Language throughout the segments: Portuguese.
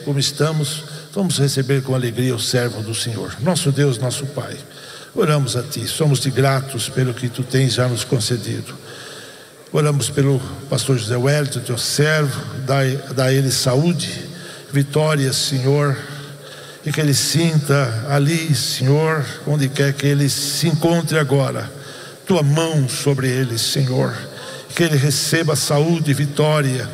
como estamos, vamos receber com alegria o servo do Senhor. Nosso Deus, nosso Pai, oramos a Ti, somos-te gratos pelo que Tu tens já nos concedido. Oramos pelo pastor José Wellington, Teu servo, dá a ele saúde, vitória, Senhor, e que ele sinta ali, Senhor, onde quer que ele se encontre agora, Tua mão sobre ele, Senhor, que ele receba saúde, vitória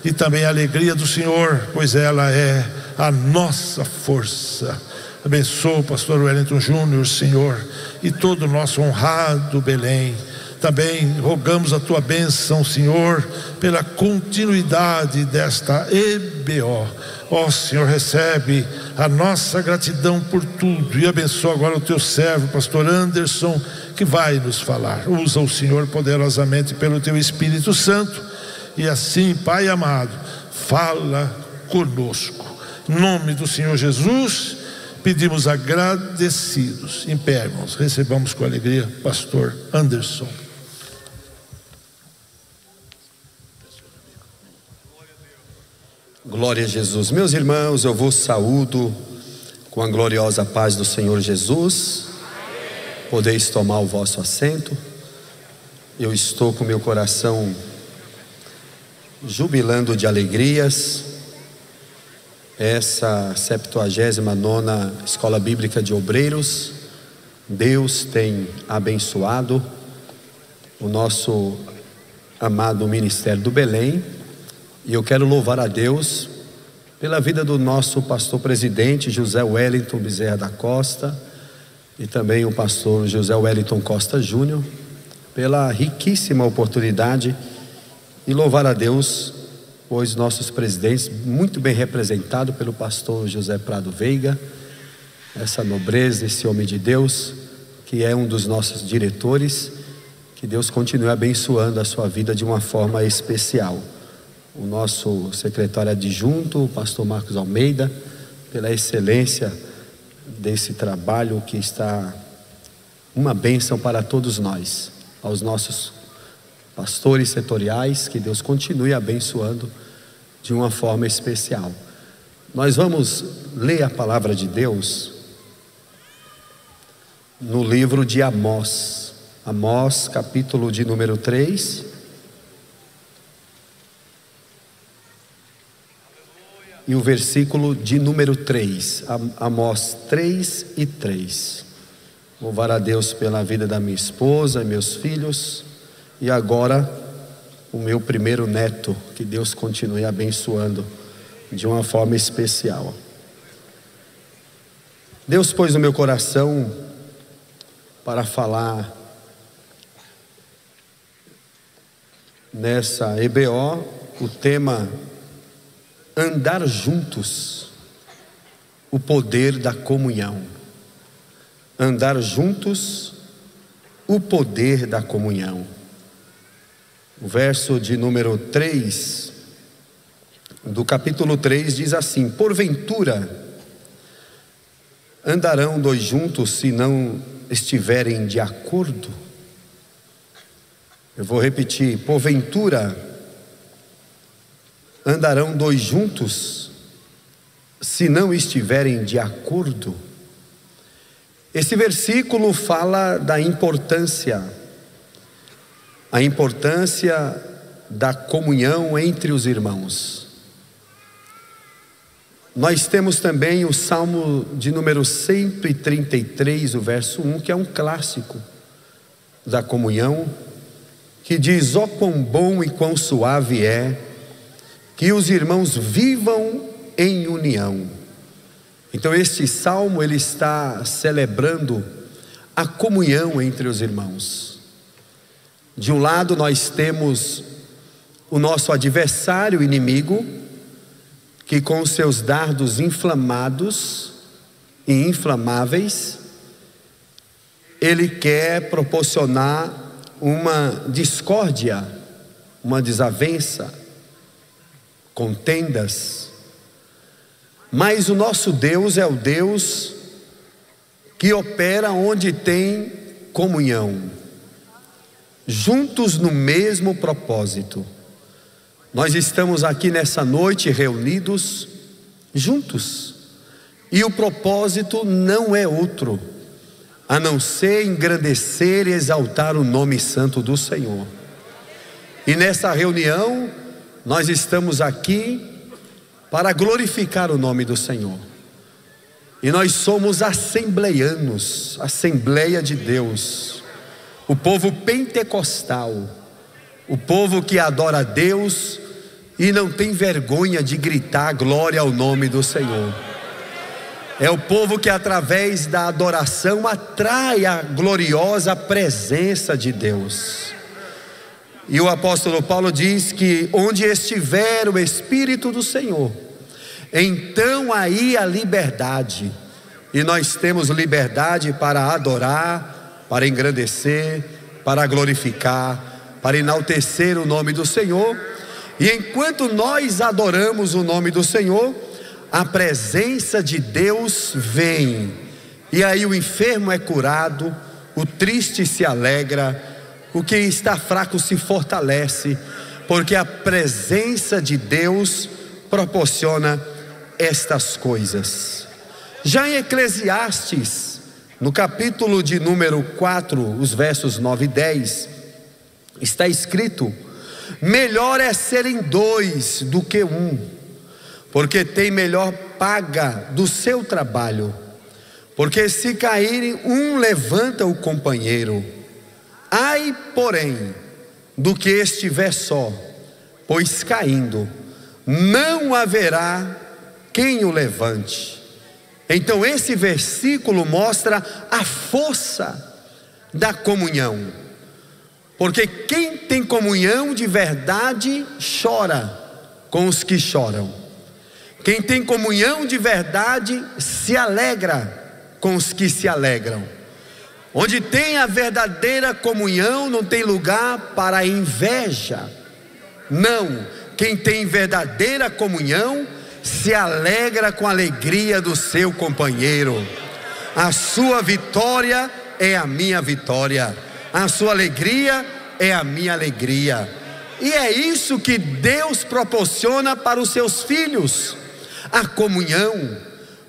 e também a alegria do Senhor, pois ela é a nossa força. Abençoa o pastor Wellington Júnior, Senhor, e todo o nosso honrado Belém. Também rogamos a Tua bênção, Senhor, pela continuidade desta EBO. Ó Senhor, recebe a nossa gratidão por tudo e abençoa agora o Teu servo, pastor Anderson, que vai nos falar. Usa o Senhor poderosamente pelo Teu Espírito Santo e assim, Pai amado, fala conosco. Em nome do Senhor Jesus, pedimos agradecidos. Em pé, irmãos, recebamos com alegria pastor Anderson. Glória a Jesus. Meus irmãos, eu vos saúdo com a gloriosa paz do Senhor Jesus. Podeis tomar o vosso assento. Eu estou com meu coração jubilando de alegrias. Essa 79ª Escola Bíblica de Obreiros, Deus tem abençoado o nosso amado Ministério do Belém. E eu quero louvar a Deus pela vida do nosso pastor presidente José Wellington Bezerra da Costa e também o pastor José Wellington Costa Júnior, pela riquíssima oportunidade, e louvar a Deus, pois nossos presidentes, muito bem representado pelo pastor José Prado Veiga, essa nobreza, esse homem de Deus, que é um dos nossos diretores, que Deus continue abençoando a sua vida de uma forma especial. O nosso secretário adjunto, o pastor Marcos Almeida, pela excelência desse trabalho que está uma bênção para todos nós. Aos nossos pastores setoriais, que Deus continue abençoando de uma forma especial. Nós vamos ler a palavra de Deus no livro de Amós. Amós, capítulo de número 3. E o versículo de número 3, Amós 3 e 3. Louvar a Deus pela vida da minha esposa, meus filhos, e agora o meu primeiro neto, que Deus continue abençoando de uma forma especial. Deus pôs no meu coração para falar nessa EBO o tema andar juntos, o poder da comunhão. Andar juntos, o poder da comunhão. O verso de número 3 do capítulo 3 diz assim: porventura andarão dois juntos se não estiverem de acordo? Eu vou repetir: porventura andarão dois juntos se não estiverem de acordo? Esse versículo fala da importância, a importância da comunhão entre os irmãos. Nós temos também o Salmo de número 133, o verso 1, que é um clássico da comunhão, que diz: ó quão bom e quão suave é que os irmãos vivam em união. Então este salmo, ele está celebrando a comunhão entre os irmãos. De um lado nós temos o nosso adversário, inimigo, que com os seus dardos inflamados e inflamáveis, ele quer proporcionar uma discórdia, uma desavença, contendas. Mas o nosso Deus é o Deus que opera onde tem comunhão, juntos no mesmo propósito. Nós estamos aqui nessa noite reunidos juntos. E o propósito não é outro, a não ser engrandecer e exaltar o nome santo do Senhor. E nessa reunião, nós estamos aqui para glorificar o nome do Senhor. E nós somos assembleianos, Assembleia de Deus, o povo pentecostal, o povo que adora a Deus e não tem vergonha de gritar glória ao nome do Senhor. É o povo que através da adoração atrai a gloriosa presença de Deus. E o apóstolo Paulo diz que onde estiver o Espírito do Senhor, então aí a liberdade. E nós temos liberdade para adorar, para engrandecer, para glorificar, para enaltecer o nome do Senhor. E enquanto nós adoramos o nome do Senhor, a presença de Deus vem. E aí o enfermo é curado, o triste se alegra, o que está fraco se fortalece, porque a presença de Deus proporciona estas coisas. Já em Eclesiastes, no capítulo de número 4, os versos 9 e 10, está escrito: melhor é serem dois do que um, porque tem melhor paga do seu trabalho. Porque se caírem, um levanta o companheiro. Ai, porém, do que estiver só, pois caindo, não haverá quem o levante. Então esse versículo mostra a força da comunhão. Porque quem tem comunhão de verdade chora com os que choram. Quem tem comunhão de verdade se alegra com os que se alegram. Onde tem a verdadeira comunhão não tem lugar para a inveja. Não, quem tem verdadeira comunhão se alegra com a alegria do seu companheiro. A sua vitória é a minha vitória, a sua alegria é a minha alegria. E é isso que Deus proporciona para os seus filhos, a comunhão,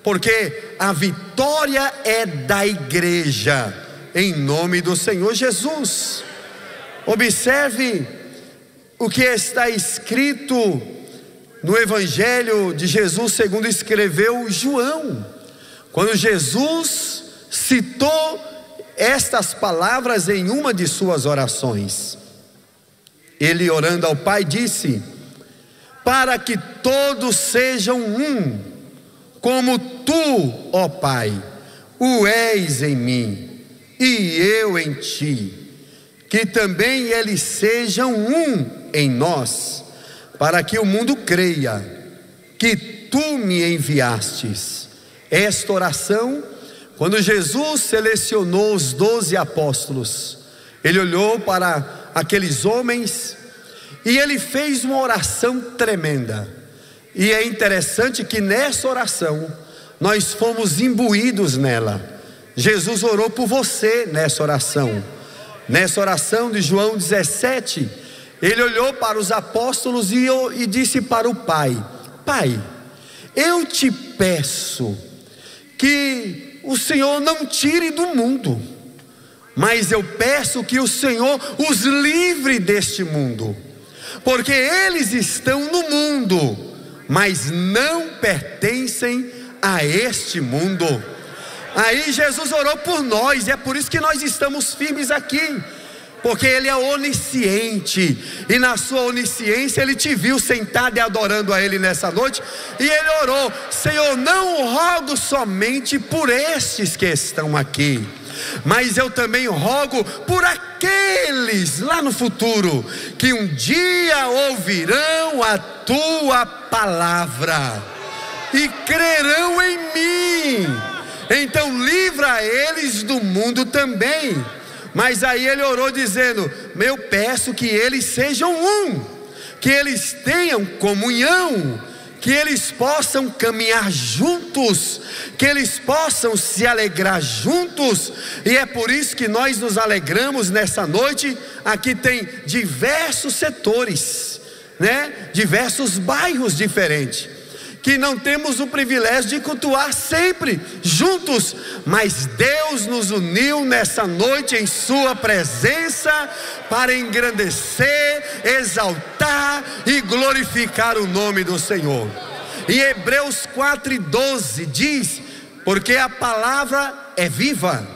porque a vitória é da igreja, em nome do Senhor Jesus. Observe o que está escrito no Evangelho de Jesus segundo escreveu João, quando Jesus citou estas palavras em uma de suas orações. Ele, orando ao Pai, disse: para que todos sejam um, como tu, ó Pai, o és em mim e eu em ti, que também eles sejam um em nós, para que o mundo creia que tu me enviastes. Esta oração, quando Jesus selecionou os 12 apóstolos, ele olhou para aqueles homens e ele fez uma oração tremenda. E é interessante que nessa oração nós fomos imbuídos nela. Jesus orou por você nessa oração. Nessa oração de João 17, ele olhou para os apóstolos e disse para o Pai: Pai, eu te peço que o Senhor não tire do mundo, mas eu peço que o Senhor os livre deste mundo, porque eles estão no mundo, mas não pertencem a este mundo. Aí Jesus orou por nós, e é por isso que nós estamos firmes aqui, porque Ele é onisciente, e na sua onisciência Ele te viu sentado e adorando a Ele nessa noite, e Ele orou: Senhor, não rogo somente por estes que estão aqui, mas eu também rogo por aqueles lá no futuro, que um dia ouvirão a tua palavra e crerão em mim. Então livra eles do mundo também. Mas aí ele orou dizendo: eu peço que eles sejam um, que eles tenham comunhão, que eles possam caminhar juntos, que eles possam se alegrar juntos. E é por isso que nós nos alegramos nessa noite. Aqui tem diversos setores, né? Diversos bairros diferentes, que não temos o privilégio de cultuar sempre juntos, mas Deus nos uniu nessa noite em sua presença para engrandecer, exaltar e glorificar o nome do Senhor. Em Hebreus 4:12 diz: porque a palavra é viva,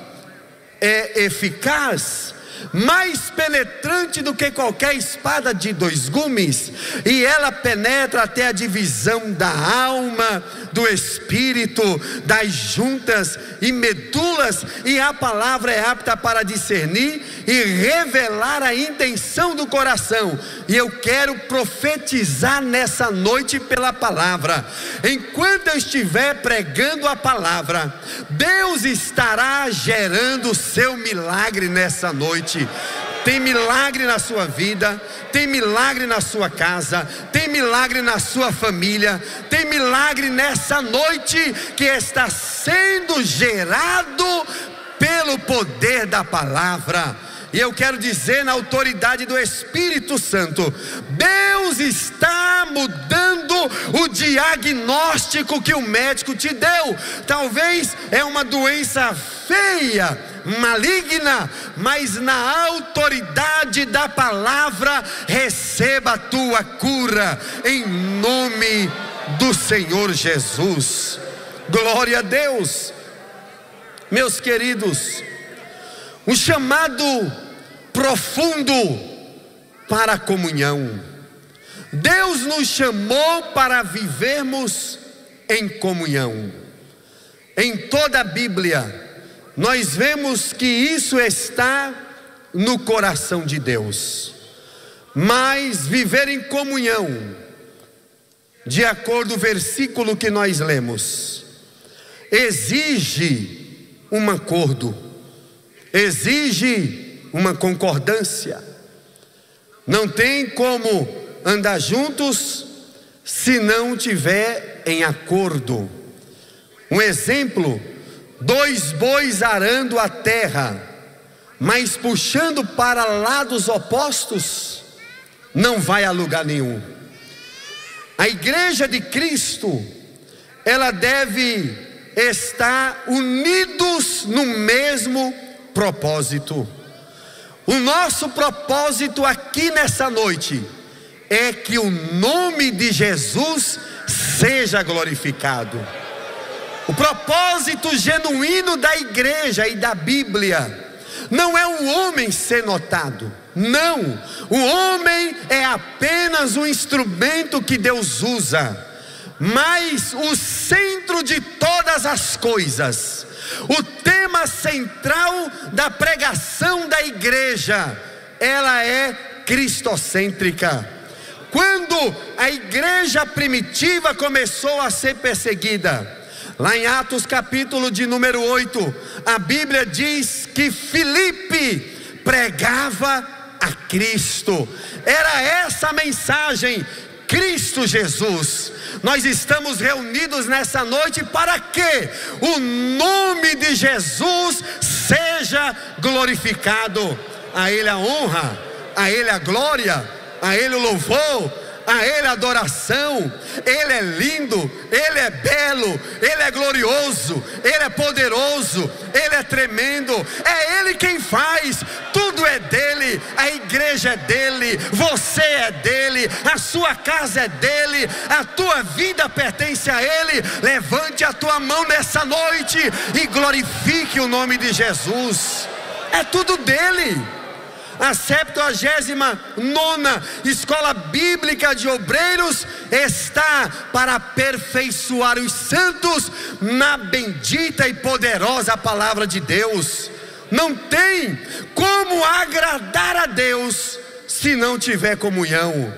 é eficaz, mais penetrante do que qualquer espada de 2 gumes, e ela penetra até a divisão da alma, do espírito, das juntas e medulas, e a palavra é apta para discernir e revelar a intenção do coração. E eu quero profetizar nessa noite pela palavra. Enquanto eu estiver pregando a palavra, Deus estará gerando o seu milagre nessa noite. Tem milagre na sua vida, tem milagre na sua casa, tem milagre na sua família, tem milagre nessa noite que está sendo gerado pelo poder da palavra. E eu quero dizer, na autoridade do Espírito Santo, Deus está mudando o diagnóstico que o médico te deu. Talvez é uma doença feia, maligna, mas na autoridade da palavra, receba a tua cura, em nome do Senhor Jesus. Glória a Deus. Meus queridos, um chamado profundo para a comunhão. Deus nos chamou para vivermos em comunhão. Em toda a Bíblia nós vemos que isso está no coração de Deus. Mas viver em comunhão, de acordo com o versículo que nós lemos, exige um acordo, exige uma concordância. Não tem como andar juntos se não tiver em acordo. Um exemplo: 2 bois arando a terra, mas puxando para lados opostos, não vai a lugar nenhum. A igreja de Cristo, ela deve estar unidos no mesmo propósito. O nosso propósito aqui nessa noite é que o nome de Jesus seja glorificado. O propósito genuíno da igreja e da Bíblia não é o homem ser notado, não. O homem é apenas um instrumento que Deus usa, mas o centro de todas as coisas, o tema central da pregação da igreja, ela é cristocêntrica. Quando a igreja primitiva começou a ser perseguida, lá em Atos capítulo de número 8, a Bíblia diz que Filipe pregava a Cristo. Era essa a mensagem, Cristo Jesus. Nós estamos reunidos nessa noite para que o nome de Jesus seja glorificado. A Ele a honra, a Ele a glória, a Ele o louvor, a Ele a adoração. Ele é lindo, Ele é belo, Ele é glorioso, Ele é poderoso, Ele é tremendo. É Ele quem faz, tudo é dele. A igreja é dele, você é dele, a sua casa é dele, a tua vida pertence a Ele. Levante a tua mão nessa noite e glorifique o nome de Jesus. É tudo dele. A 79ª Escola Bíblica de Obreiros está para aperfeiçoar os santos na bendita e poderosa palavra de Deus. Não tem como agradar a Deus se não tiver comunhão.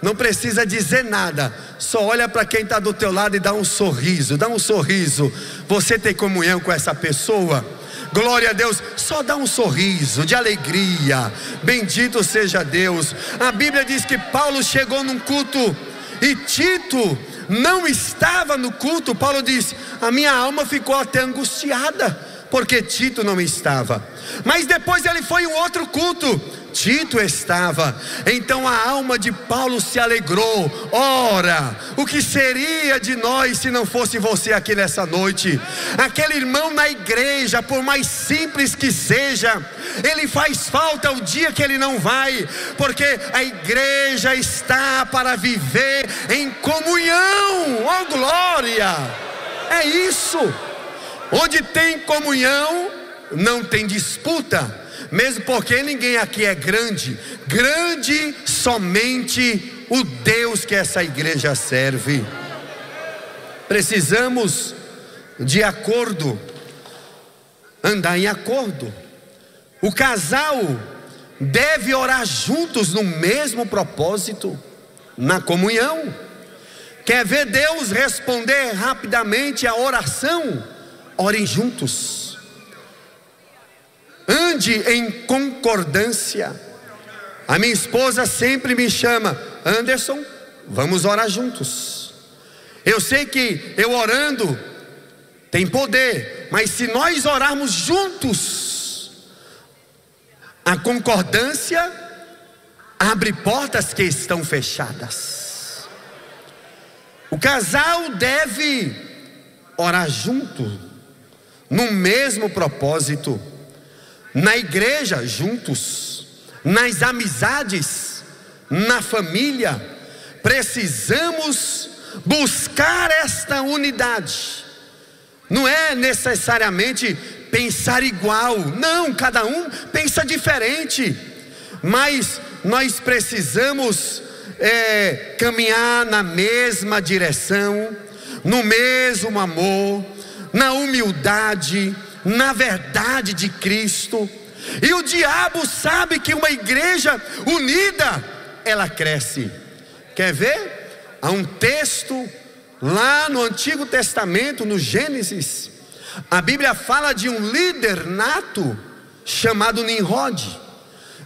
Não precisa dizer nada, só olha para quem está do teu lado e dá um sorriso. Dá um sorriso. Você tem comunhão com essa pessoa? Glória a Deus, só dá um sorriso de alegria. Bendito seja Deus. A Bíblia diz que Paulo chegou num culto e Tito não estava no culto. Paulo diz: a minha alma ficou até angustiada, porque Tito não estava. Mas depois ele foi em um outro culto, Tito estava. Então a alma de Paulo se alegrou. Ora, o que seria de nós se não fosse você aqui nessa noite? Aquele irmão na igreja, por mais simples que seja, ele faz falta o dia que ele não vai, porque a igreja está para viver em comunhão. Oh glória! É isso. Onde tem comunhão, não tem disputa. Mesmo porque ninguém aqui é grande. Grande somente o Deus que essa igreja serve. Precisamos de acordo, andar em acordo. O casal deve orar juntos no mesmo propósito, na comunhão. Quer ver Deus responder rapidamente a oração? Orem juntos. Ande em concordância. A minha esposa sempre me chama: Anderson, vamos orar juntos. Eu sei que eu orando tem poder, mas se nós orarmos juntos, a concordância abre portas que estão fechadas. O casal deve orar junto, no mesmo propósito. Na igreja juntos, nas amizades, na família, precisamos buscar esta unidade. Não é necessariamente pensar igual, não, cada um pensa diferente, mas nós precisamos caminhar na mesma direção, no mesmo amor, na humildade, na verdade de Cristo. E o diabo sabe que uma igreja unida, ela cresce. Quer ver? Há um texto lá no Antigo Testamento, no Gênesis, a Bíblia fala de um líder nato chamado Nimrod.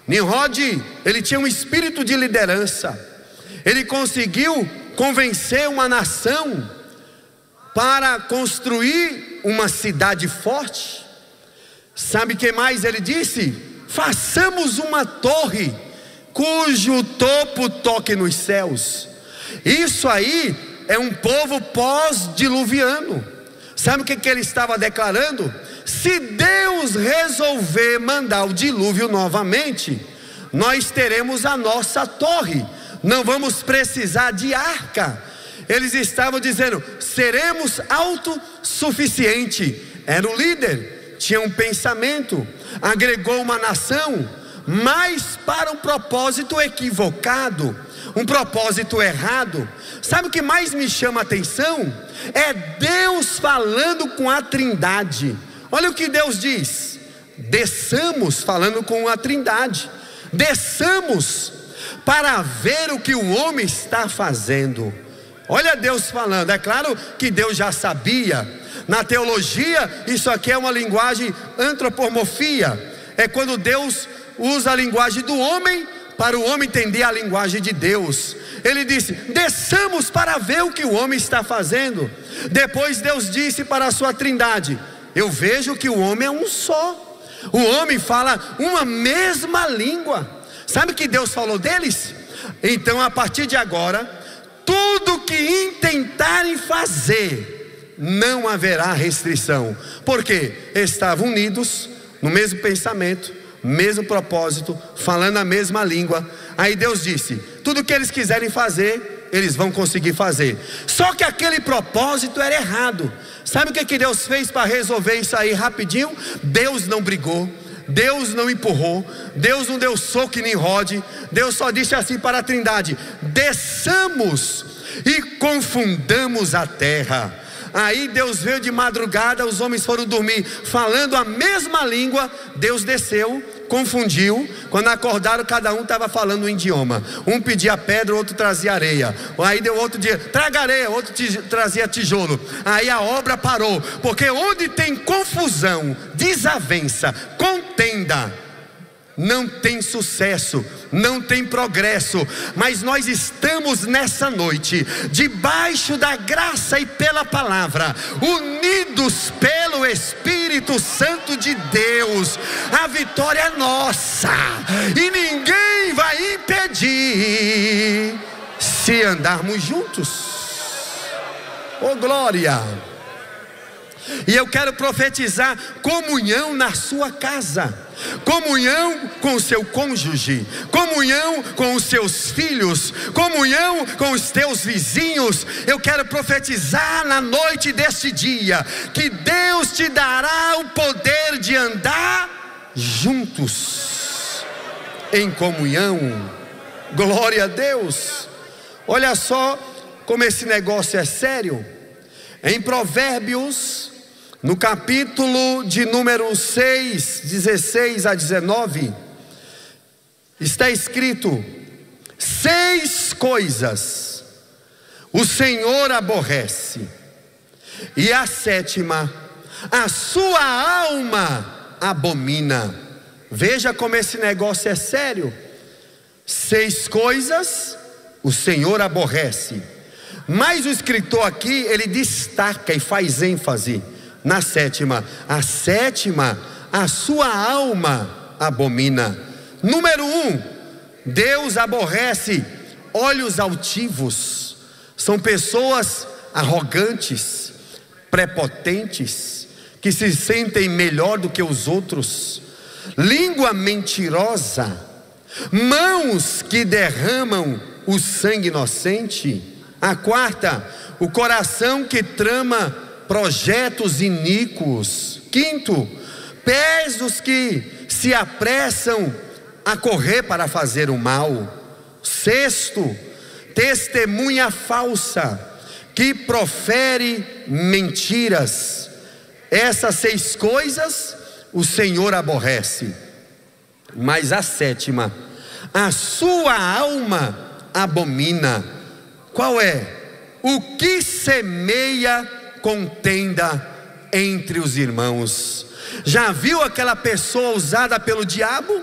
Nimrod, ele tinha um espírito de liderança. Ele conseguiu convencer uma nação para construir uma cidade forte. Sabe o que mais ele disse? Façamos uma torre cujo topo toque nos céus. Isso aí é um povo pós-diluviano. Sabe o que ele estava declarando? Se Deus resolver mandar o dilúvio novamente, nós teremos a nossa torre, não vamos precisar de arca. Eles estavam dizendo: seremos autossuficientes. Era um líder, tinha um pensamento, agregou uma nação, mas para um propósito equivocado, um propósito errado. Sabe o que mais me chama a atenção? É Deus falando com a Trindade. Olha o que Deus diz: desçamos, falando com a Trindade, desçamos para ver o que o homem está fazendo. Olha Deus falando. É claro que Deus já sabia. Na teologia, isso aqui é uma linguagem antropomorfia. É quando Deus usa a linguagem do homem para o homem entender a linguagem de Deus. Ele disse: desçamos para ver o que o homem está fazendo. Depois Deus disse para a sua Trindade: eu vejo que o homem é um só. O homem fala uma mesma língua. Sabe o que Deus falou deles? Então, a partir de agora, tudo que intentarem fazer, não haverá restrição. Porque estavam unidos no mesmo pensamento, mesmo propósito, falando a mesma língua. Aí Deus disse: tudo que eles quiserem fazer, eles vão conseguir fazer. Só que aquele propósito era errado. Sabe o que Deus fez para resolver isso aí rapidinho? Deus não brigou, Deus não empurrou, Deus não deu soco em Nimrod. Deus só disse assim para a Trindade: desçamos e confundamos a terra. Aí Deus veio de madrugada, os homens foram dormir falando a mesma língua. Deus desceu, confundiu. Quando acordaram, cada um estava falando um idioma. Um pedia pedra, o outro trazia areia. Aí deu outro dia: traga areia, outro trazia tijolo. Aí a obra parou, porque onde tem confusão, desavença, contenda, não tem sucesso, não tem progresso. Mas nós estamos nessa noite, debaixo da graça e pela palavra, unidos pelo pelo Espírito Santo de Deus, a vitória é nossa, e ninguém vai impedir, se andarmos juntos. Oh glória! E eu quero profetizar comunhão na sua casa, comunhão com o seu cônjuge, comunhão com os seus filhos, comunhão com os teus vizinhos. Eu quero profetizar na noite deste dia, que Deus te dará o poder de andar juntos, em comunhão. Glória a Deus. Olha só como esse negócio é sério. Em Provérbios, no capítulo de número 6, 16 a 19, está escrito: 6 coisas o Senhor aborrece, e a 7ª a sua alma abomina. Veja como esse negócio é sério. 6 coisas o Senhor aborrece, mas o escritor aqui, ele destaca e faz ênfase na 7ª. A 7ª, a sua alma abomina. Número 1, Deus aborrece olhos altivos. São pessoas arrogantes, prepotentes, que se sentem melhor do que os outros. Língua mentirosa, mãos que derramam o sangue inocente. A 4ª, o coração que trama projetos iníquos. 5º, pés dos que se apressam a correr para fazer o mal. 6º, testemunha falsa que profere mentiras. Essas 6 coisas o Senhor aborrece, mas a 7ª, a sua alma abomina. Qual é? O que semeia contenda entre os irmãos. Já viu aquela pessoa usada pelo diabo,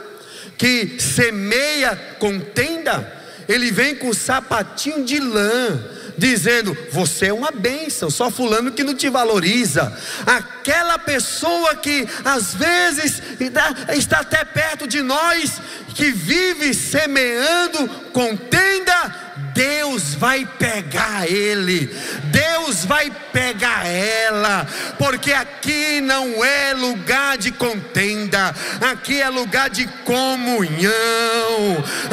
que semeia contenda? Ele vem com um sapatinho de lã, dizendo: você é uma bênção, só fulano que não te valoriza. Aquela pessoa que às vezes está até perto de nós, que vive semeando contenda, Deus vai pegar ele, Deus vai pegar ela, porque aqui não é lugar de contenda, aqui é lugar de comunhão,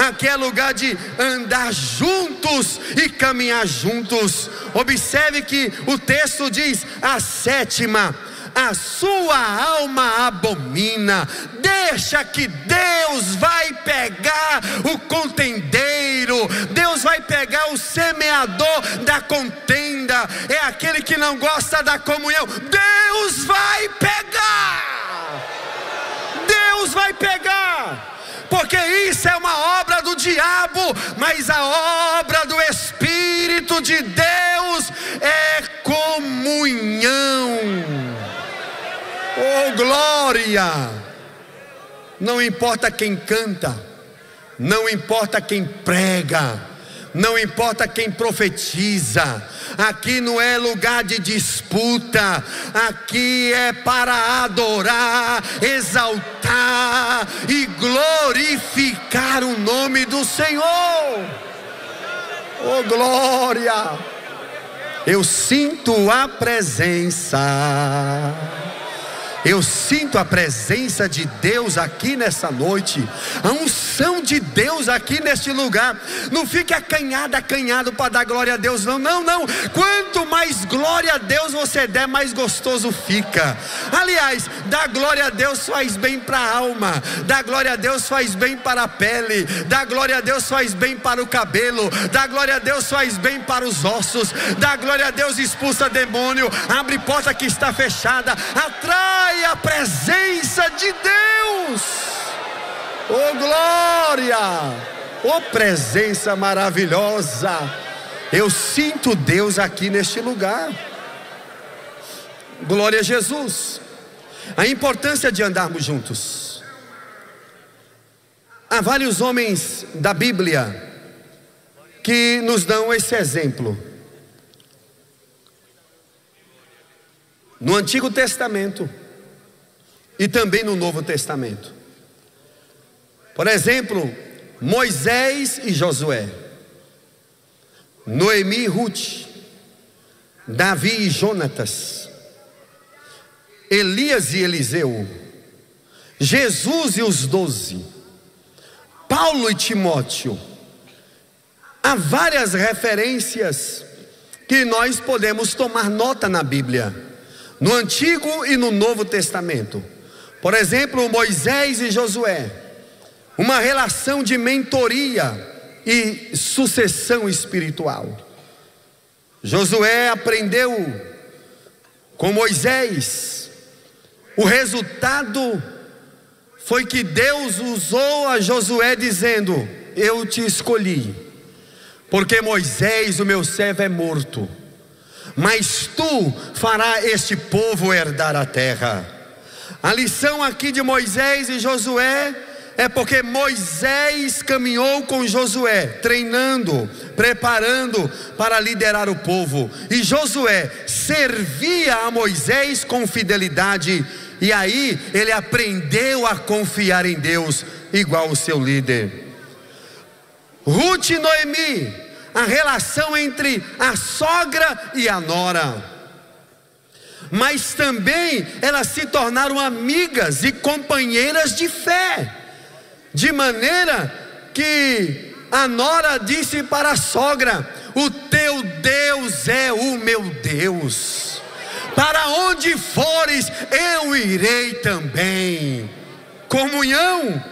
aqui é lugar de andar juntos e caminhar juntos. Observe que o texto diz: a 7ª, a sua alma abomina. Deixa que Deus vai pegar o contendeiro, Deus vai pegar o semeador da contenda, é aquele que não gosta da comunhão. Deus vai pegar, Deus vai pegar, porque isso é uma obra do diabo, mas a obra do Espírito de Deus é comunhão. Oh glória! Não importa quem canta, não importa quem prega, não importa quem profetiza, aqui não é lugar de disputa, aqui é para adorar, exaltar e glorificar o nome do Senhor. Oh glória! Eu sinto a presença, eu sinto a presença de Deus aqui nessa noite, a unção de Deus aqui neste lugar. Não fique acanhado para dar glória a Deus, não. Quanto mais glória a Deus você der, mais gostoso fica. Aliás, dar glória a Deus faz bem para a alma, dar glória a Deus faz bem para a pele, dar glória a Deus faz bem para o cabelo, dar glória a Deus faz bem para os ossos, dar glória a Deus expulsa demônio, abre porta que está fechada, atrai a presença de Deus. Oh glória, oh presença maravilhosa. Eu sinto Deus aqui neste lugar. Glória a Jesus. A importância de andarmos juntos. Há vários homens da Bíblia que nos dão esse exemplo. no Antigo Testamento e também no Novo Testamento. Por exemplo, Moisés e Josué, Noemi e Ruth, Davi e Jonatas, Elias e Eliseu, Jesus e os 12, Paulo e Timóteo. Há várias referências que nós podemos tomar nota na Bíblia, no Antigo e no Novo Testamento. Por exemplo, Moisés e Josué, uma relação de mentoria e sucessão espiritual. Josué aprendeu com Moisés. O resultado foi que Deus usou a Josué dizendo: eu te escolhi, porque Moisés, o meu servo, é morto, mas tu farás este povo herdar a terra. A lição aqui de Moisés e Josué é porque Moisés caminhou com Josué, treinando, preparando para liderar o povo, e Josué servia a Moisés com fidelidade, e aí ele aprendeu a confiar em Deus, igual o seu líder. Ruth e Noemi, a relação entre a sogra e a nora, mas também elas se tornaram amigas e companheiras de fé, de maneira que a nora disse para a sogra: o teu Deus é o meu Deus, para onde fores eu irei também. Comunhão,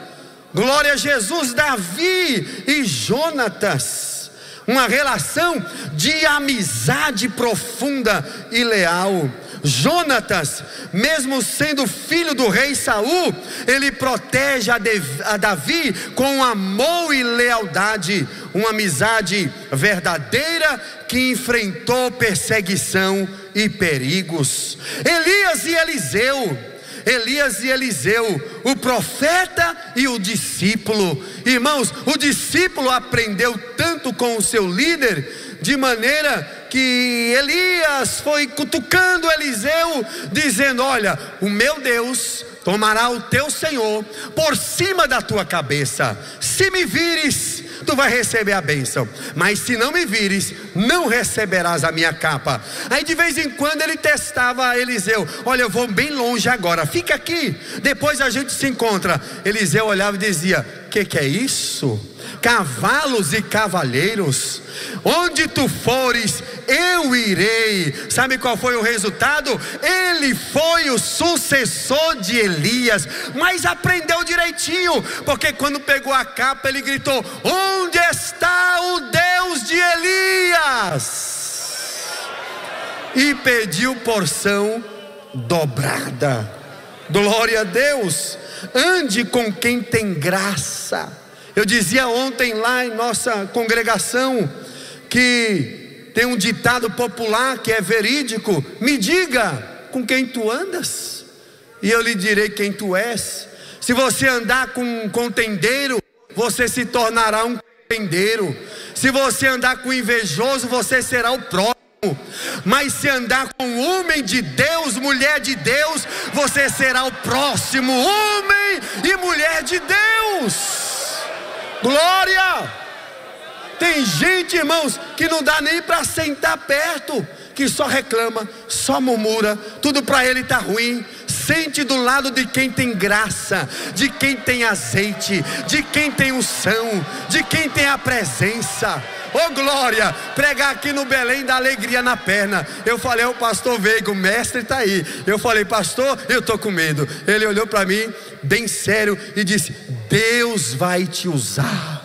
glória a Jesus. Davi e Jonatas, uma relação de amizade profunda e leal. Jonatas, mesmo sendo filho do rei Saul, ele protege a Davi com amor e lealdade, uma amizade verdadeira que enfrentou perseguição e perigos. Elias e Eliseu, o profeta e o discípulo. Irmãos, o discípulo aprendeu tanto com o seu líder, de maneira que Elias foi cutucando Eliseu, dizendo: olha, o meu Deus tomará o teu Senhor por cima da tua cabeça. Se me vires, tu vai receber a bênção, mas se não me vires, não receberás a minha capa. Aí de vez em quando ele testava Eliseu: olha, eu vou bem longe agora, fica aqui, depois a gente se encontra. Eliseu olhava e dizia: que é isso? Cavalos e cavalheiros, onde tu fores eu irei. Sabe qual foi o resultado? Ele foi o sucessor de Elias, mas aprendeu direitinho, porque quando pegou a capa ele gritou: onde está o Deus de Elias? E pediu porção dobrada. Glória a Deus. Ande com quem tem graça. Eu dizia ontem lá em nossa congregação que tem um ditado popular que é verídico: me diga com quem tu andas, e eu lhe direi quem tu és. Se você andar com um contendeiro, você se tornará um contendeiro. Se você andar com invejoso, você será o próximo. Mas se andar com homem de Deus, mulher de Deus, você será o próximo homem e mulher de Deus. Glória! Tem gente, irmãos, que não dá nem para sentar perto, que só reclama, só murmura, tudo para ele está ruim. Sente do lado de quem tem graça, de quem tem azeite, de quem tem unção, de quem tem a presença. Oh glória, pregar aqui no Belém dá alegria na perna. Eu falei ao pastor Veiga, o mestre está aí. Eu falei: pastor, eu estou com medo. Ele olhou para mim bem sério e disse: Deus vai te usar.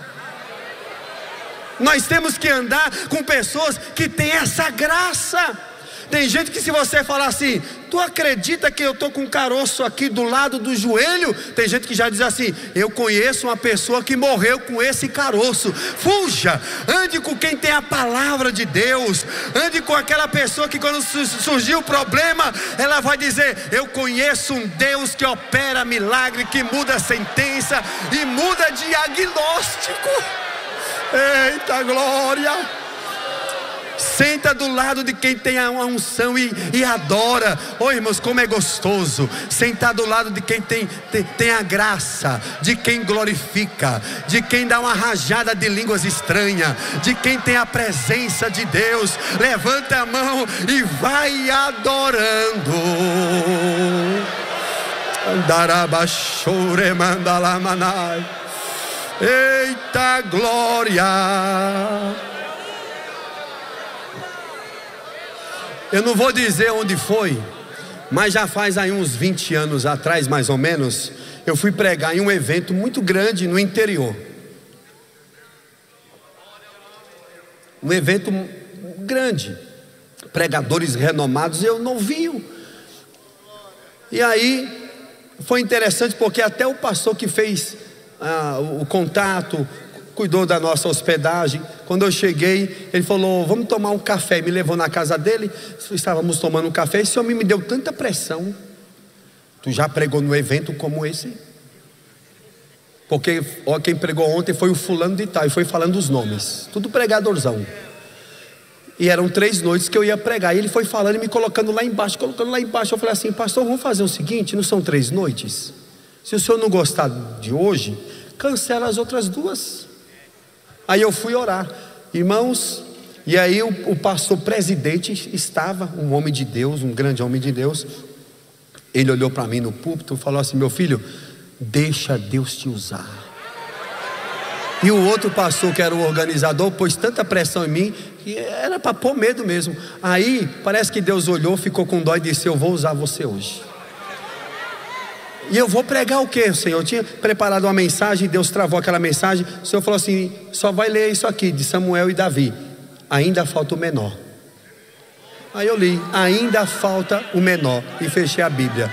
Nós temos que andar com pessoas que têm essa graça. Tem gente que, se você falar assim: tu acredita que eu estou com um caroço aqui do lado do joelho? Tem gente que já diz assim: eu conheço uma pessoa que morreu com esse caroço. Fuja, ande com quem tem a palavra de Deus. Ande com aquela pessoa que, quando surgir o problema, ela vai dizer: eu conheço um Deus que opera milagre, que muda a sentença e muda diagnóstico. Eita glória! Senta do lado de quem tem a unção e adora. Irmãos, como é gostoso sentar do lado de quem tem a graça, de quem glorifica, de quem dá uma rajada de línguas estranhas, de quem tem a presença de Deus. Levanta a mão e vai adorando. Andarabachore mandalamanai. Eita glória! Eu não vou dizer onde foi, mas já faz aí uns 20 anos atrás, mais ou menos, eu fui pregar em um evento muito grande no interior. Um evento grande, pregadores renomados, eu novinho. E aí foi interessante porque até o pastor que fez o contato, cuidou da nossa hospedagem. Quando eu cheguei, ele falou: vamos tomar um café. Me levou na casa dele, estávamos tomando um café. Esse homem me deu tanta pressão. Tu já pregou no evento como esse? Porque quem pregou ontem foi o fulano de tal, e foi falando os nomes, tudo pregadorzão. E eram 3 noites que eu ia pregar, e ele foi falando e me colocando lá embaixo. Eu falei assim: pastor, vamos fazer o seguinte, não são 3 noites? Se o senhor não gostar de hoje, cancela as outras 2. Aí eu fui orar, irmãos, e aí o pastor presidente estava, um homem de Deus, um grande homem de Deus. Ele olhou para mim no púlpito e falou assim: meu filho, deixa Deus te usar. E o outro pastor, que era o organizador, pôs tanta pressão em mim, que era para pôr medo mesmo. Aí parece que Deus olhou, ficou com dó e disse: eu vou usar você hoje. E eu vou pregar o que, Senhor? Eu tinha preparado uma mensagem, Deus travou aquela mensagem. O Senhor falou assim: só vai ler isso aqui, de Samuel e Davi. Ainda falta o menor. Aí eu li: ainda falta o menor. E fechei a Bíblia.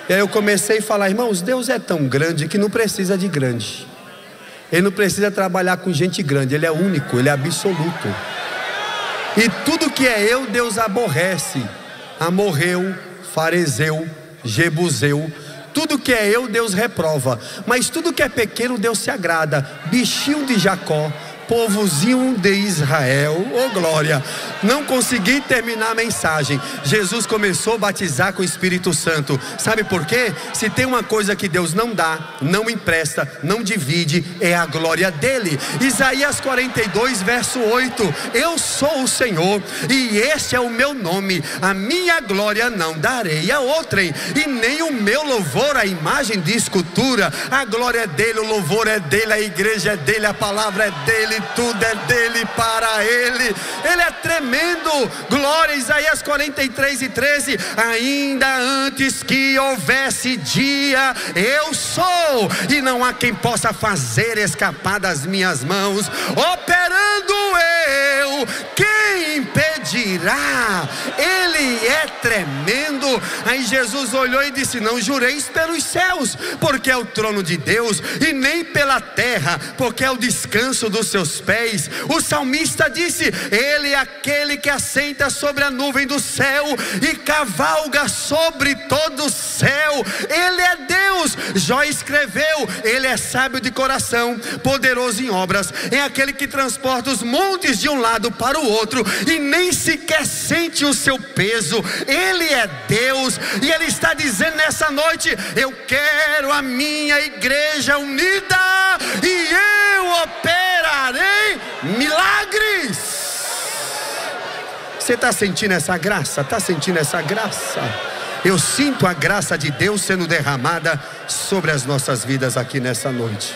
E aí eu comecei a falar: irmãos, Deus é tão grande que não precisa de grande. Ele não precisa trabalhar com gente grande. Ele é único, Ele é absoluto. E tudo que é eu, Deus aborrece. Amorreu, fariseu, jebuseu. Tudo que é eu, Deus reprova. Mas tudo que é pequeno, Deus se agrada. Bichinho de Jacó, povozinho de Israel, oh glória. Não consegui terminar a mensagem. Jesus começou a batizar com o Espírito Santo. Sabe por quê? Se tem uma coisa que Deus não dá, não empresta, não divide, é a glória dele. Isaías 42 verso 8: eu sou o Senhor e este é o meu nome. A minha glória não darei a outrem, e nem o meu louvor à imagem de escultura. A glória é dele, o louvor é dele, a igreja é dele, a palavra é dele, tudo é dele, para ele. Ele é tremendo. Glória. Isaías 43:13: ainda antes que houvesse dia, eu sou, e não há quem possa fazer escapar das minhas mãos. Operando eu, quem impedirá? Ele é tremendo. Aí Jesus olhou e disse: não jureis pelos céus, porque é o trono de Deus, e nem pela terra, porque é o descanso dos seus pés. O salmista disse: ele é aquele que assenta sobre a nuvem do céu e cavalga sobre todo o céu. Ele é Deus. Jó escreveu: ele é sábio de coração, poderoso em obras, é aquele que transporta os montes de um lado para o outro e nem sequer sente o seu peso. Ele é Deus, e Ele está dizendo nessa noite: eu quero a minha igreja unida, e eu operarei milagres. Você está sentindo essa graça? Está sentindo essa graça? Eu sinto a graça de Deus sendo derramada sobre as nossas vidas aqui nessa noite.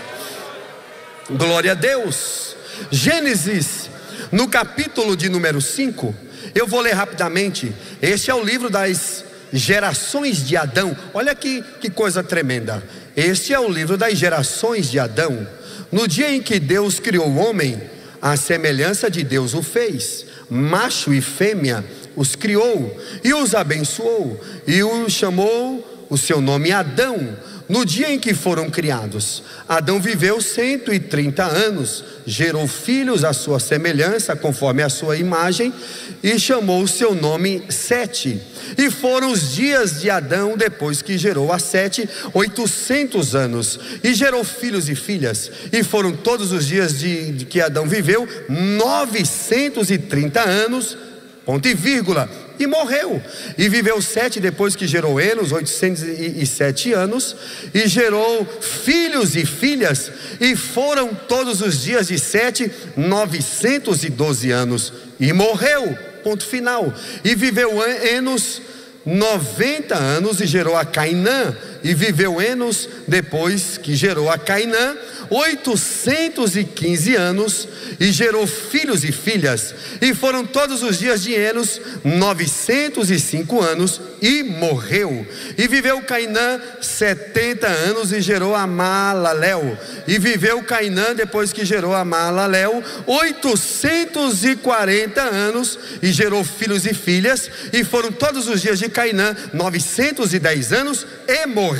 Glória a Deus. Gênesis, no capítulo de número 5, eu vou ler rapidamente. Este é o livro das gerações de Adão. Olha que coisa tremenda. Este é o livro das gerações de Adão. No dia em que Deus criou o homem, a semelhança de Deus o fez, macho e fêmea os criou, e os abençoou, e os chamou o seu nome Adão, no dia em que foram criados. Adão viveu 130 anos, gerou filhos à sua semelhança, conforme a sua imagem, e chamou o seu nome Sete. E foram os dias de Adão, depois que gerou a Sete, 800 anos, e gerou filhos e filhas. E foram todos os dias de que Adão viveu, 930 anos, ponto e vírgula, e morreu. E viveu Sete depois que gerou Enos, 807 anos, e gerou filhos e filhas, e foram todos os dias de Sete 912 anos, e morreu, ponto final. E viveu Enos 90 anos e gerou a Cainã, e viveu Enos depois que gerou a Cainã 815 anos, e gerou filhos e filhas, e foram todos os dias de Enos 905 anos, e morreu. E viveu Cainã 70 anos e gerou a Maalalel, e viveu Cainã depois que gerou a Maalalel 840 anos, e gerou filhos e filhas, e foram todos os dias de Cainã 910 anos, e morreu.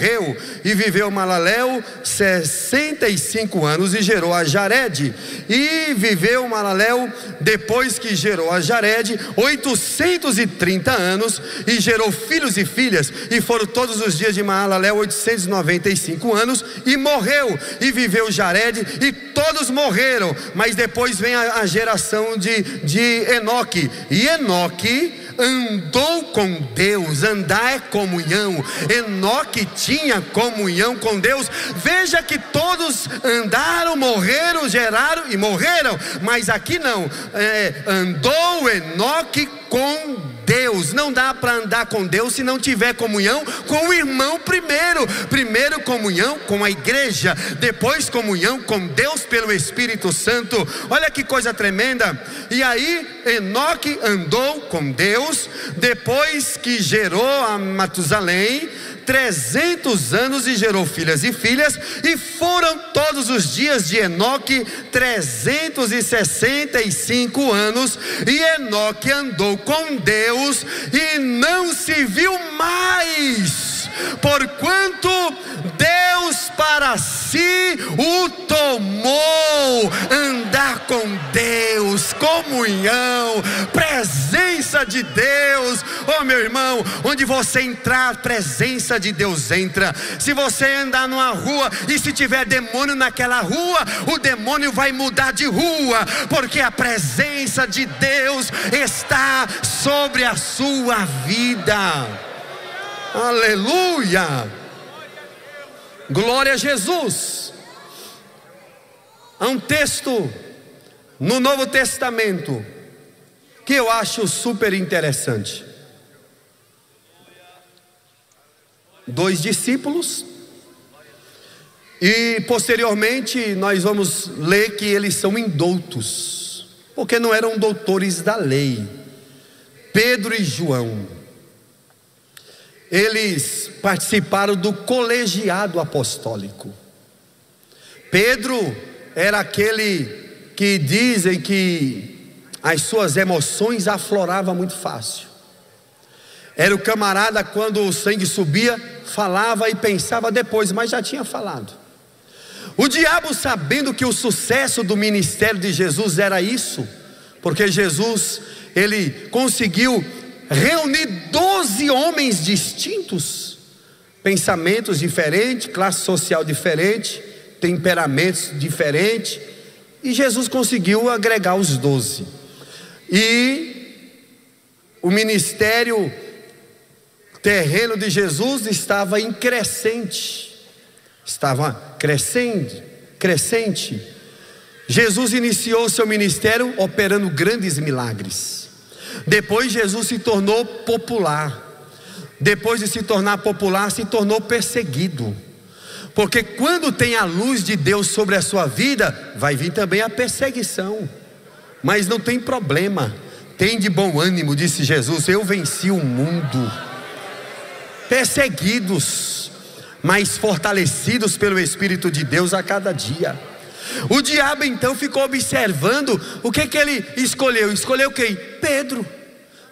E viveu Maalalel 65 anos e gerou a Jared. E viveu Maalalel depois que gerou a Jared 830 anos, e gerou filhos e filhas, e foram todos os dias de Maalalel 895 anos, e morreu. E viveu Jared, e todos morreram. Mas depois vem a geração de Enoque, e Enoque andou com Deus. Andar é comunhão. Enoque tinha comunhão com Deus. Veja que todos andaram, morreram, geraram e morreram, mas aqui não. Andou Enoque com Deus. Não dá para andar com Deus se não tiver comunhão com o irmão primeiro. Primeiro comunhão com a igreja, depois comunhão com Deus pelo Espírito Santo. Olha que coisa tremenda. E aí Enoque andou com Deus depois que gerou a Matusalém 300 anos e gerou filhas e filhas, e foram todos os dias de Enoque 365 anos, e Enoque andou com Deus e não se viu mais, porquanto Deus para si o tomou. Andar com Deus, comunhão, presença de Deus. Oh meu irmão, onde você entrar, a presença de Deus entra. Se você andar numa rua e se tiver demônio naquela rua, o demônio vai mudar de rua, porque a presença de Deus está sobre a sua vida. Aleluia, glória a Jesus. Há um texto no Novo Testamento que eu acho super interessante. 2 discípulos, e posteriormente nós vamos ler que eles são indoutos, porque não eram doutores da lei. Pedro e João, eles participaram do colegiado apostólico. Pedro era aquele que dizem que as suas emoções afloravam muito fácil. Era o camarada, quando o sangue subia, falava e pensava depois, mas já tinha falado. O diabo, sabendo que o sucesso do ministério de Jesus era isso, porque Jesus, ele conseguiu reunir 12 homens distintos, pensamentos diferentes, classe social diferente, temperamentos diferentes, e Jesus conseguiu agregar os 12. E o ministério terreno de Jesus estava em crescente, estava crescente. Jesus iniciou seu ministério operando grandes milagres. Depois Jesus se tornou popular. Depois de se tornar popular, se tornou perseguido. Porque quando tem a luz de Deus sobre a sua vida, vai vir também a perseguição. Mas não tem problema. Tem de bom ânimo, disse Jesus, eu venci o mundo. Perseguidos, mas fortalecidos pelo Espírito de Deus a cada dia. O diabo então ficou observando o que ele escolheu. Escolheu quem? Pedro,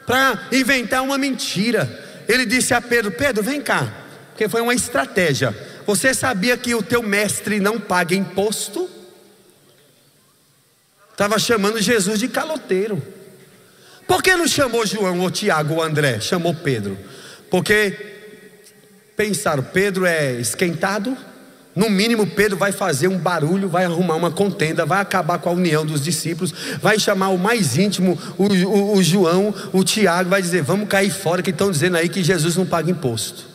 para inventar uma mentira. Ele disse a Pedro: Pedro, vem cá, porque foi uma estratégia. Você sabia que o teu mestre não paga imposto? Estava chamando Jesus de caloteiro. Por que não chamou João, ou Tiago, ou André? Chamou Pedro. Porque pensaram, Pedro é esquentado, no mínimo Pedro vai fazer um barulho, vai arrumar uma contenda, vai acabar com a união dos discípulos, vai chamar o mais íntimo, o João, o Tiago, vai dizer, vamos cair fora, que estão dizendo aí que Jesus não paga imposto.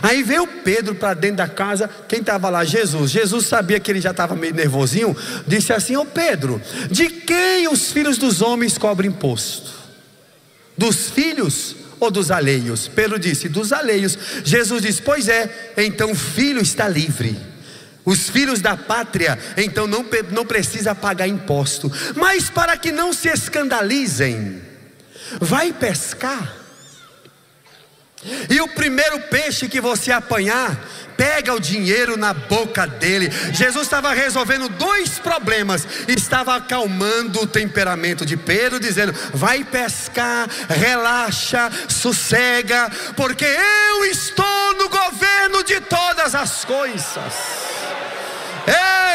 Aí veio Pedro para dentro da casa. Quem estava lá? Jesus sabia que ele já estava meio nervosinho. Disse assim, ô Pedro, de quem os filhos dos homens cobram imposto? Dos filhos ou dos alheios? Pedro disse, dos alheios. Jesus disse, pois é, então o filho está livre. Os filhos da pátria, então não precisa pagar imposto. Mas para que não se escandalizem, vai pescar. E o primeiro peixe que você apanhar, pega o dinheiro na boca dele. Jesus estava resolvendo dois problemas. Estava acalmando o temperamento de Pedro, dizendo, vai pescar, relaxa, sossega, porque eu estou no governo de todas as coisas.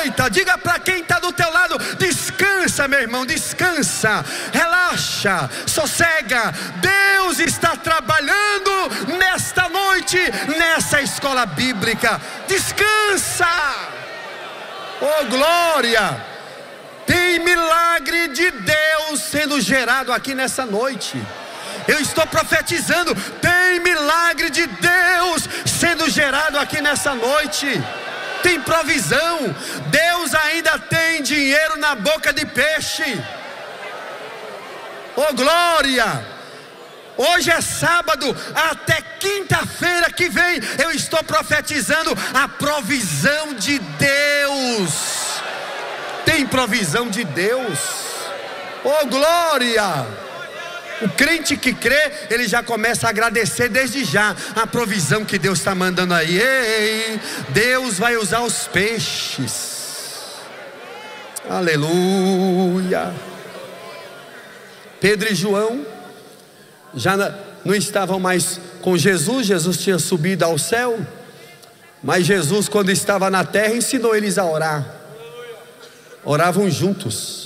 Eita, diga para quem está do teu lado, descansa meu irmão, descansa, relaxa, sossega. Deus está trabalhando nesta noite, nessa escola bíblica. Descansa. Oh glória. Tem milagre de Deus sendo gerado aqui nessa noite. Eu estou profetizando, tem milagre de Deus sendo gerado aqui nessa noite. Tem provisão. Deus ainda tem dinheiro na boca de peixe. Oh glória. Hoje é sábado, até quinta-feira que vem eu estou profetizando a provisão de Deus. Tem provisão de Deus. Oh glória. O crente que crê, ele já começa a agradecer desde já a provisão que Deus está mandando aí. Ei, Deus vai usar os peixes. Aleluia. Pedro e João já não estavam mais com Jesus. Jesus tinha subido ao céu. Mas Jesus, quando estava na terra, ensinou eles a orar. Oravam juntos.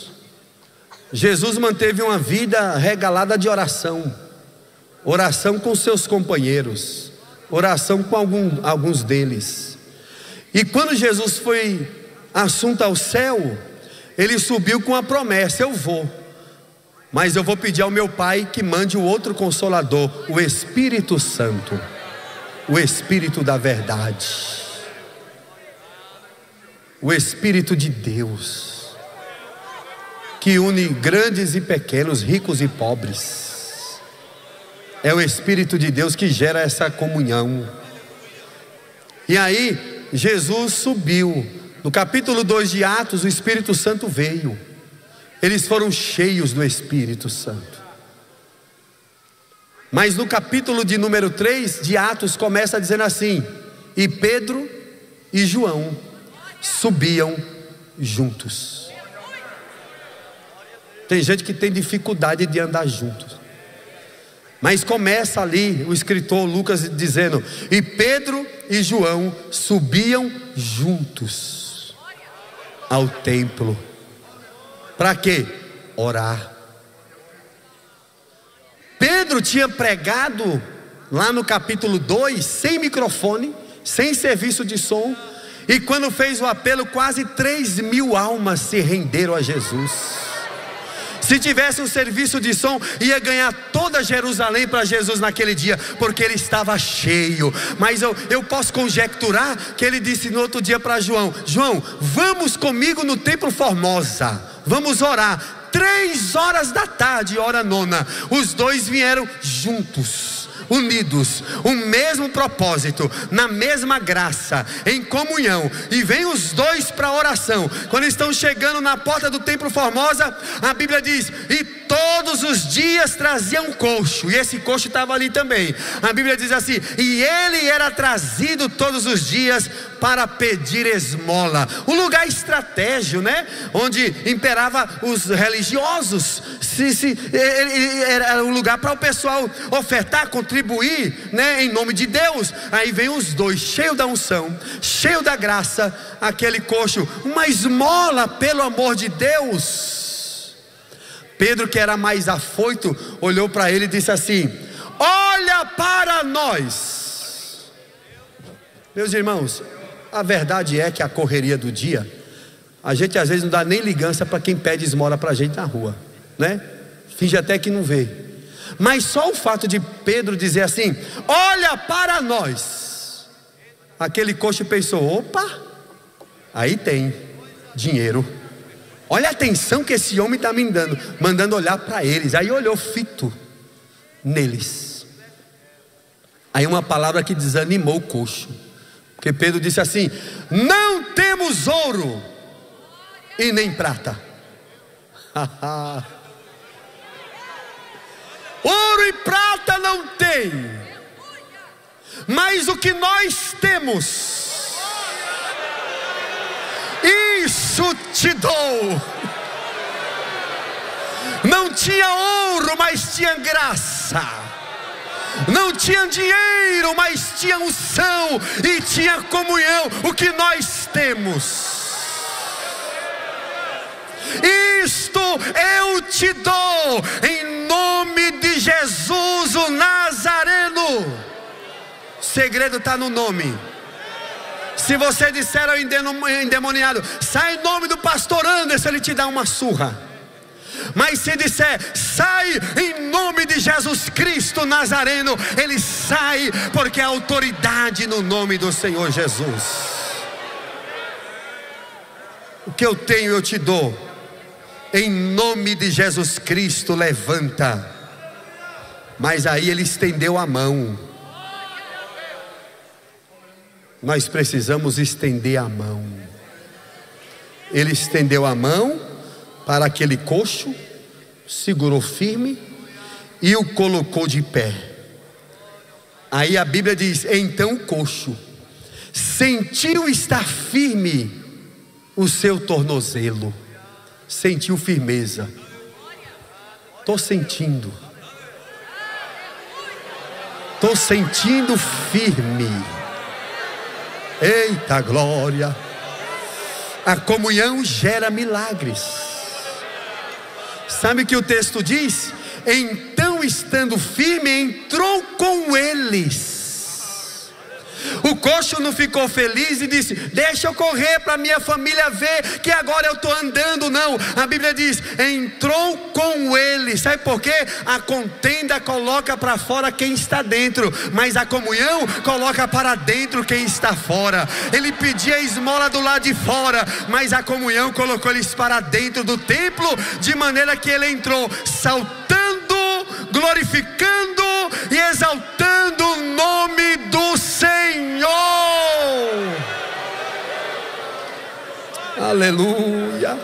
Jesus manteve uma vida regalada de oração. Oração com seus companheiros. Oração com alguns deles. E quando Jesus foi assunto ao céu, ele subiu com a promessa, eu vou, mas eu vou pedir ao meu Pai que mande o outro Consolador, o Espírito Santo, o Espírito da verdade, o Espírito de Deus, que une grandes e pequenos, ricos e pobres. É o Espírito de Deus que gera essa comunhão. E aí Jesus subiu. No capítulo 2 de Atos, o Espírito Santo veio. Eles foram cheios do Espírito Santo. Mas no capítulo de número 3 de Atos começa dizendo assim: e Pedro e João subiam juntos. Tem gente que tem dificuldade de andar junto. Mas começa ali o escritor Lucas dizendo: e Pedro e João subiam juntos ao templo. Para quê? Orar. Pedro tinha pregado lá no capítulo 2, sem microfone, sem serviço de som. E quando fez o apelo, quase 3.000 almas se renderam a Jesus. Se tivesse um serviço de som, ia ganhar toda Jerusalém para Jesus naquele dia, porque ele estava cheio. Mas eu posso conjecturar que ele disse no outro dia para João: João, vamos comigo no Templo Formosa, vamos orar. 3 horas da tarde, hora nona, os dois vieram juntos, unidos, o mesmo propósito, na mesma graça, em comunhão. E vem os dois para a oração. Quando estão chegando na porta do Templo Formosa, a Bíblia diz: e todos os dias traziam um coxo, e esse coxo estava ali também. A Bíblia diz assim: e ele era trazido todos os dias para pedir esmola. Um lugar estratégico, né? Onde imperava os religiosos. Era um lugar para o pessoal ofertar, contribuir, né? Em nome de Deus. Aí vem os dois, cheio da unção, cheio da graça. Aquele coxo, uma esmola, pelo amor de Deus. Pedro, que era mais afoito, olhou para ele e disse assim: olha para nós. Meus irmãos, a verdade é que a correria do dia, a gente às vezes não dá nem ligança para quem pede esmola para a gente na rua, né? Finge até que não vê. Mas só o fato de Pedro dizer assim: olha para nós, aquele coxo pensou: opa, aí tem dinheiro. Olha a atenção que esse homem está me dando, mandando olhar para eles. Aí olhou fito neles. Aí uma palavra que desanimou o coxo, porque Pedro disse assim: não temos ouro e nem prata. Ouro e prata não tem, mas o que nós temos, isso te dou. Não tinha ouro, mas tinha graça. Não tinha dinheiro, mas tinha unção e tinha comunhão. O que nós temos, isto eu te dou, em nome de Jesus o Nazareno. O segredo está no nome. Se você disser ao endemoniado: sai em nome do pastor Anderson, ele te dá uma surra. Mas se disser: sai em nome de Jesus Cristo Nazareno, ele sai, porque a autoridade no nome do Senhor Jesus. O que eu tenho eu te dou, em nome de Jesus Cristo, levanta. Mas aí ele estendeu a mão. Nós precisamos estender a mão. Ele estendeu a mão para aquele coxo, segurou firme e o colocou de pé. Aí a Bíblia diz: então o coxo sentiu estar firme o seu tornozelo. Sentiu firmeza. Estou sentindo firme. Eita glória! A comunhão gera milagres. Sabe o que o texto diz? Então, estando firme, entrou com eles. O coxo não ficou feliz e disse: deixa eu correr para minha família ver que agora eu estou andando. Não, a Bíblia diz: entrou com ele. Sabe por quê? A contenda coloca para fora quem está dentro, mas a comunhão coloca para dentro quem está fora. Ele pedia esmola do lado de fora, mas a comunhão colocou eles para dentro do templo, de maneira que ele entrou saltando, glorificando e exaltando o nome do Senhor. Aleluia.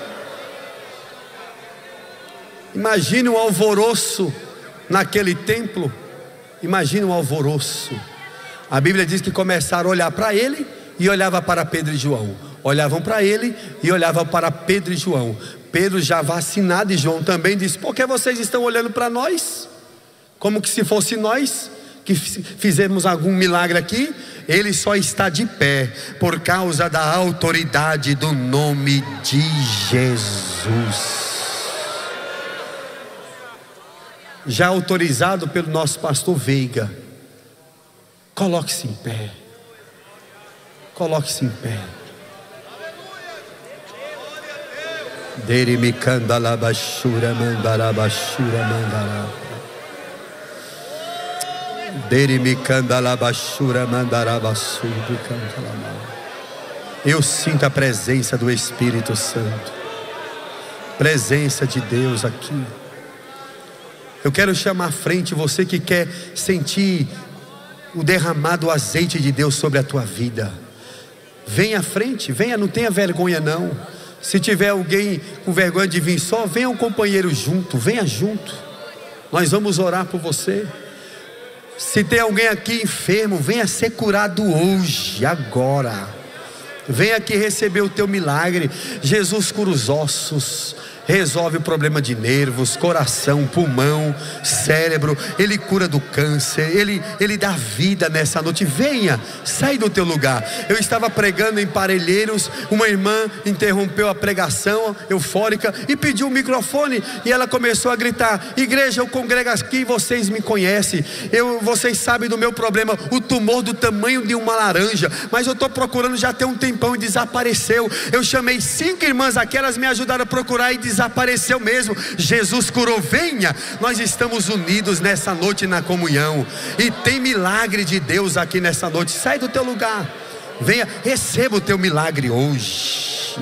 Imagine um alvoroço naquele templo. Imagine um alvoroço. A Bíblia diz que começaram a olhar para ele e olhava para Pedro e João. Olhavam para ele e olhavam para Pedro e João. Pedro já vacinado, e João também disse: por que vocês estão olhando para nós? Como que se fosse nós que fizemos algum milagre aqui. Ele só está de pé por causa da autoridade do nome de Jesus. Já autorizado pelo nosso pastor Veiga. Coloque-se em pé. Coloque-se em pé. Derimi candalabashura mandarabashura mandará. Derimi candalabashura mandarabassu do cantalamá. Eu sinto a presença do Espírito Santo. Presença de Deus aqui. Eu quero chamar à frente você que quer sentir o derramado azeite de Deus sobre a tua vida. Venha à frente, venha, não tenha vergonha não. Se tiver alguém com vergonha de vir só, venha um companheiro junto, venha junto. Nós vamos orar por você. Se tem alguém aqui enfermo, venha ser curado hoje, agora. Vem aqui receber o teu milagre. Jesus cura os ossos, resolve o problema de nervos, coração, pulmão, cérebro. Ele cura do câncer, Ele dá vida nessa noite. Venha, sai do teu lugar. Eu estava pregando em Parelheiros, uma irmã interrompeu a pregação, eufórica, e pediu o microfone, e ela começou a gritar: igreja, eu congrego aqui, vocês me conhecem, vocês sabem do meu problema, o tumor do tamanho de uma laranja, mas eu estou procurando já tem um tempão e desapareceu. Eu chamei 5 irmãs aqui, elas me ajudaram a procurar e desapareceu mesmo. Jesus curou. Venha, nós estamos unidos nessa noite na comunhão, e tem milagre de Deus aqui nessa noite. Sai do teu lugar, venha, receba o teu milagre hoje.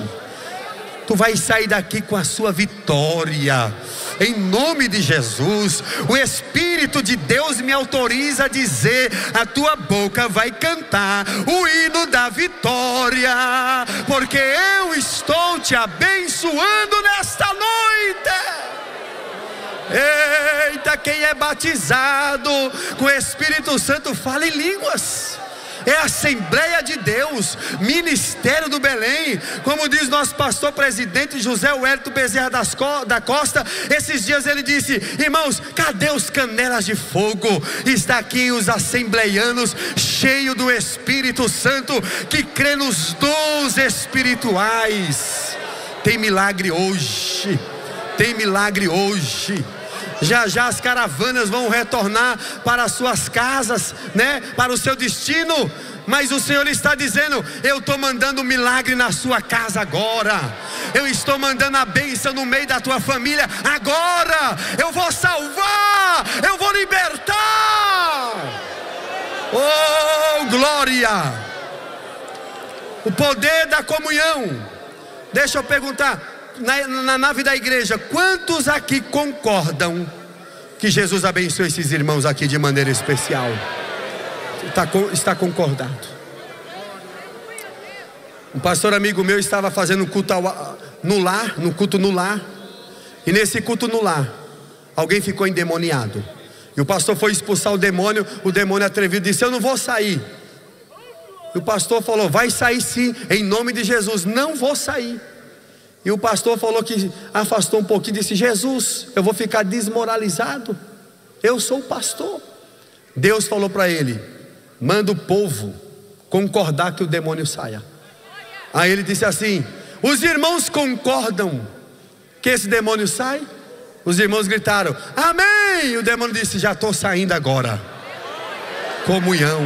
Tu vai sair daqui com a sua vitória, em nome de Jesus. O Espírito de Deus me autoriza a dizer: a tua boca vai cantar o hino da vitória, porque eu estou te abençoando nesta noite. Eita, quem é batizado com o Espírito Santo fala em línguas. É a Assembleia de Deus, Ministério do Belém. Como diz nosso pastor presidente José Wellington Bezerra da Costa, esses dias ele disse: irmãos, cadê os canelas de fogo? Está aqui os assembleianos cheios do Espírito Santo, que crê nos dons espirituais. Tem milagre hoje, tem milagre hoje. Já já as caravanas vão retornar para as suas casas, né? Para o seu destino. Mas o Senhor está dizendo: eu estou mandando um milagre na sua casa agora. Eu estou mandando a bênção no meio da tua família agora. Eu vou salvar, eu vou libertar. Oh, glória! O poder da comunhão. Deixa eu perguntar, na nave da igreja, quantos aqui concordam que Jesus abençoe esses irmãos aqui de maneira especial? Está concordado. Um pastor amigo meu estava fazendo culto no culto no lar, e nesse culto no lar, alguém ficou endemoniado, e o pastor foi expulsar o demônio atrevido disse: eu não vou sair. E o pastor falou: vai sair sim, em nome de Jesus. Não vou sair. E o pastor falou que afastou um pouquinho e disse: Jesus, eu vou ficar desmoralizado, eu sou o pastor. Deus falou para ele: manda o povo concordar que o demônio saia. Aí ele disse assim: os irmãos concordam que esse demônio sai? Os irmãos gritaram: amém. E o demônio disse: já estou saindo agora. Comunhão.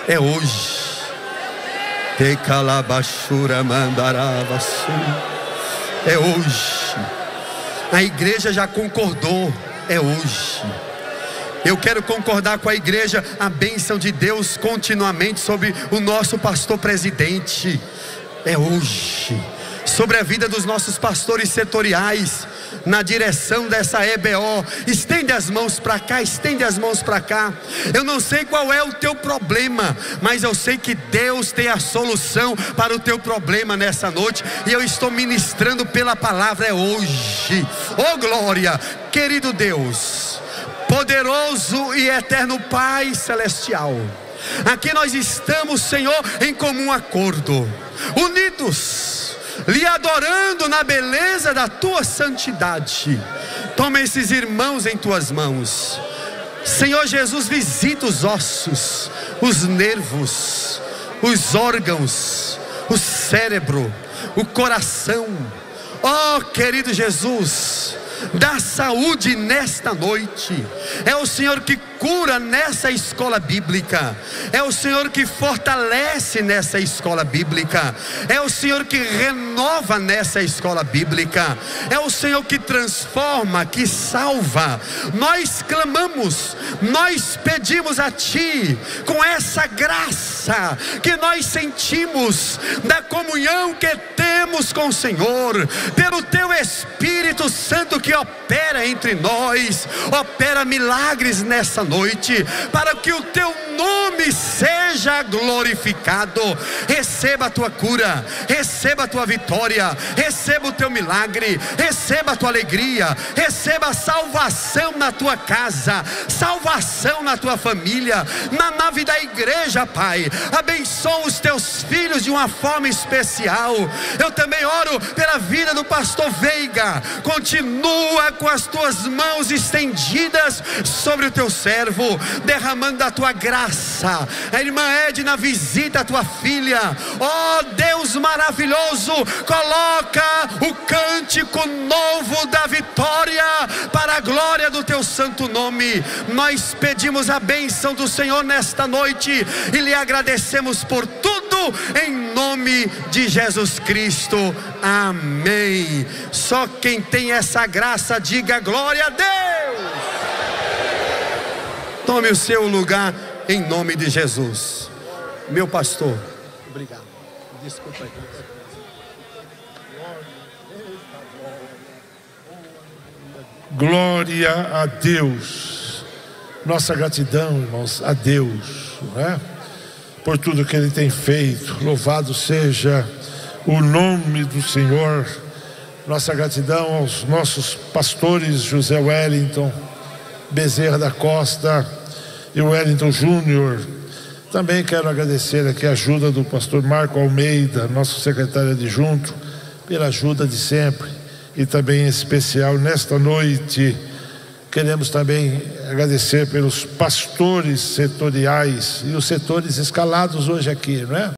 É hoje. É hoje. A igreja já concordou. É hoje. Eu quero concordar com a igreja a bênção de Deus continuamente sobre o nosso pastor presidente. É hoje. Sobre a vida dos nossos pastores setoriais, na direção dessa EBO. Estende as mãos para cá, estende as mãos para cá. Eu não sei qual é o teu problema, mas eu sei que Deus tem a solução para o teu problema nessa noite, e eu estou ministrando pela palavra. É hoje. Oh glória, querido Deus, poderoso e eterno Pai celestial, aqui nós estamos, Senhor, em comum acordo, unidos, lhe adorando na beleza da tua santidade. Toma esses irmãos em tuas mãos, Senhor Jesus. Visita os ossos, os nervos, os órgãos, o cérebro, o coração. Oh querido Jesus, dá saúde nesta noite. É o Senhor que cura nessa escola bíblica. É o Senhor que fortalece nessa escola bíblica. É o Senhor que renova nessa escola bíblica. É o Senhor que transforma, que salva. Nós clamamos, nós pedimos a Ti, com essa graça que nós sentimos da comunhão que temos com o Senhor, pelo Teu Espírito Santo que opera entre nós, opera milagres nessa noite, para que o teu nome seja glorificado. Receba a tua cura, receba a tua vitória, receba o teu milagre, receba a tua alegria, receba a salvação na tua casa, salvação na tua família, na nave da igreja, Pai. Abençoa os teus filhos de uma forma especial. Eu também oro pela vida do pastor Veiga. Continua com as tuas mãos estendidas sobre o teu servo, derramando a tua graça. A irmã Edna, visita a tua filha. Ó Deus maravilhoso, coloca o cântico novo da vitória para a glória do teu santo nome. Nós pedimos a bênção do Senhor nesta noite e lhe agradecemos por tudo, em nome de Jesus Cristo. Amém. Só quem tem essa graça, diga glória a Deus. Tome o seu lugar em nome de Jesus. Meu pastor, obrigado. Desculpa aí. Glória a Deus. Nossa gratidão, irmãos, a Deus, não é? Por tudo que Ele tem feito. Louvado seja o nome do Senhor. Nossa gratidão aos nossos pastores José Wellington Bezerra da Costa e Wellington Júnior. Também quero agradecer aqui a ajuda do pastor Marco Almeida, nosso secretário adjunto, pela ajuda de sempre. E também em especial nesta noite queremos também agradecer pelos pastores setoriais e os setores escalados hoje aqui, não é?